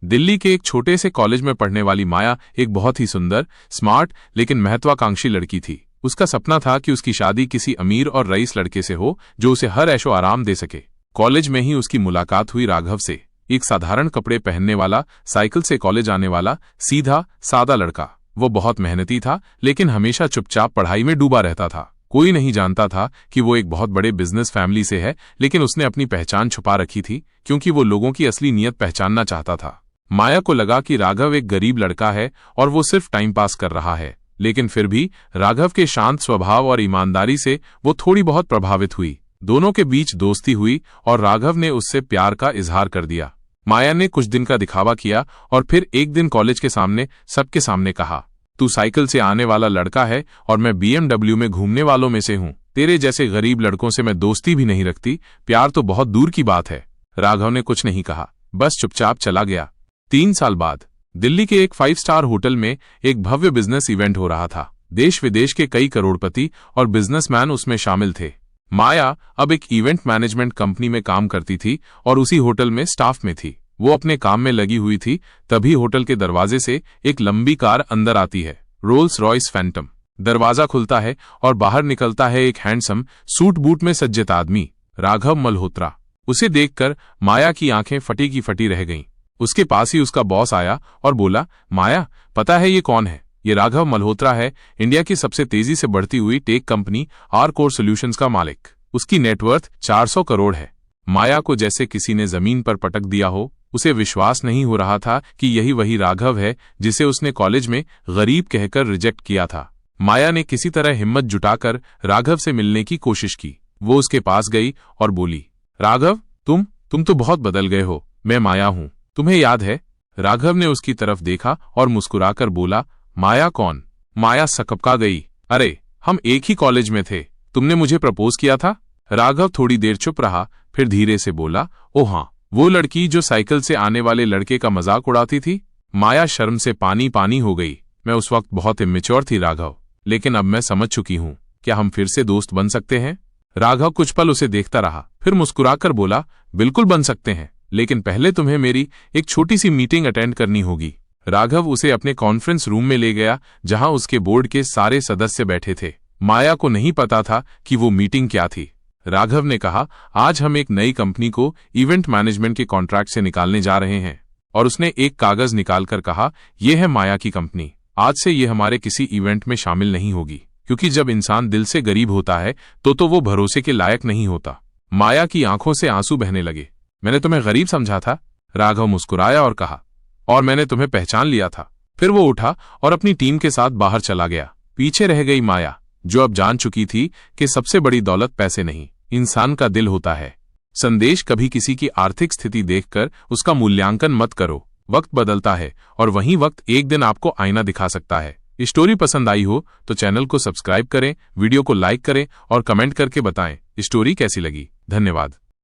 दिल्ली के एक छोटे से कॉलेज में पढ़ने वाली माया एक बहुत ही सुंदर, स्मार्ट लेकिन महत्वाकांक्षी लड़की थी। उसका सपना था कि उसकी शादी किसी अमीर और रईस लड़के से हो जो उसे हर ऐशो आराम दे सके। कॉलेज में ही उसकी मुलाकात हुई राघव से, एक साधारण कपड़े पहनने वाला, साइकिल से कॉलेज आने वाला, सीधा सादा लड़का। वो बहुत मेहनती था लेकिन हमेशा चुपचाप पढ़ाई में डूबा रहता था। कोई नहीं जानता था कि वो एक बहुत बड़े बिजनेस फैमिली से है, लेकिन उसने अपनी पहचान छुपा रखी थी क्योंकि वो लोगों की असली नीयत पहचानना चाहता था। माया को लगा कि राघव एक गरीब लड़का है और वो सिर्फ टाइम पास कर रहा है, लेकिन फिर भी राघव के शांत स्वभाव और ईमानदारी से वो थोड़ी बहुत प्रभावित हुई। दोनों के बीच दोस्ती हुई और राघव ने उससे प्यार का इजहार कर दिया। माया ने कुछ दिन का दिखावा किया और फिर एक दिन कॉलेज के सामने सबके सामने कहा, तू साइकिल से आने वाला लड़का है और मैं BMW में घूमने वालों में से हूँ। तेरे जैसे गरीब लड़कों से मैं दोस्ती भी नहीं रखती, प्यार तो बहुत दूर की बात है। राघव ने कुछ नहीं कहा, बस चुपचाप चला गया। 3 साल बाद दिल्ली के एक 5 स्टार होटल में एक भव्य बिजनेस इवेंट हो रहा था। देश विदेश के कई करोड़पति और बिजनेसमैन उसमें शामिल थे। माया अब एक इवेंट मैनेजमेंट कंपनी में काम करती थी और उसी होटल में स्टाफ में थी। वो अपने काम में लगी हुई थी, तभी होटल के दरवाजे से एक लंबी कार अंदर आती है, रोल्स रॉयस फैंटम। दरवाजा खुलता है और बाहर निकलता है एक हैंडसम सूट बूट में सज्जित आदमी, राघव मल्होत्रा। उसे देखकर माया की आंखें फटी की फटी रह गईं। उसके पास ही उसका बॉस आया और बोला, माया, पता है ये कौन है? ये राघव मल्होत्रा है, इंडिया की सबसे तेजी से बढ़ती हुई टेक कंपनी आरकोर सॉल्यूशंस का मालिक। उसकी नेटवर्थ 400 करोड़ है। माया को जैसे किसी ने जमीन पर पटक दिया हो। उसे विश्वास नहीं हो रहा था कि यही वही राघव है जिसे उसने कॉलेज में गरीब कहकर रिजेक्ट किया था। माया ने किसी तरह हिम्मत जुटाकर राघव से मिलने की कोशिश की। वो उसके पास गई और बोली, राघव, तुम तो बहुत बदल गए हो। मैं माया हूं, तुम्हें याद है? राघव ने उसकी तरफ देखा और मुस्कुराकर बोला, माया कौन? माया सकपका गई। अरे, हम एक ही कॉलेज में थे, तुमने मुझे प्रपोज किया था। राघव थोड़ी देर चुप रहा, फिर धीरे से बोला, ओ हाँ, वो लड़की जो साइकिल से आने वाले लड़के का मजाक उड़ाती थी। माया शर्म से पानी पानी हो गई। मैं उस वक्त बहुत इमेच्योर थी राघव, लेकिन अब मैं समझ चुकी हूँ। क्या हम फिर से दोस्त बन सकते हैं? राघव कुछ पल उसे देखता रहा, फिर मुस्कुराकर बोला, बिल्कुल बन सकते हैं, लेकिन पहले तुम्हें मेरी एक छोटी सी मीटिंग अटेंड करनी होगी। राघव उसे अपने कॉन्फ्रेंस रूम में ले गया जहां उसके बोर्ड के सारे सदस्य बैठे थे। माया को नहीं पता था कि वो मीटिंग क्या थी। राघव ने कहा, आज हम एक नई कंपनी को इवेंट मैनेजमेंट के कॉन्ट्रैक्ट से निकालने जा रहे हैं। और उसने एक कागज निकालकर कहा, यह है माया की कंपनी। आज से ये हमारे किसी इवेंट में शामिल नहीं होगी, क्योंकि जब इंसान दिल से गरीब होता है तो वो भरोसे के लायक नहीं होता। माया की आंखों से आंसू बहने लगे। मैंने तुम्हें गरीब समझा था? राघव मुस्कुराया और कहा, और मैंने तुम्हें पहचान लिया था। फिर वो उठा और अपनी टीम के साथ बाहर चला गया। पीछे रह गई माया, जो अब जान चुकी थी कि सबसे बड़ी दौलत पैसे नहीं, इंसान का दिल होता है। संदेश, कभी किसी की आर्थिक स्थिति देखकर उसका मूल्यांकन मत करो। वक्त बदलता है और वही वक्त एक दिन आपको आईना दिखा सकता है। स्टोरी पसंद आई हो तो चैनल को सब्सक्राइब करें, वीडियो को लाइक करें और कमेंट करके बताएं स्टोरी कैसी लगी। धन्यवाद।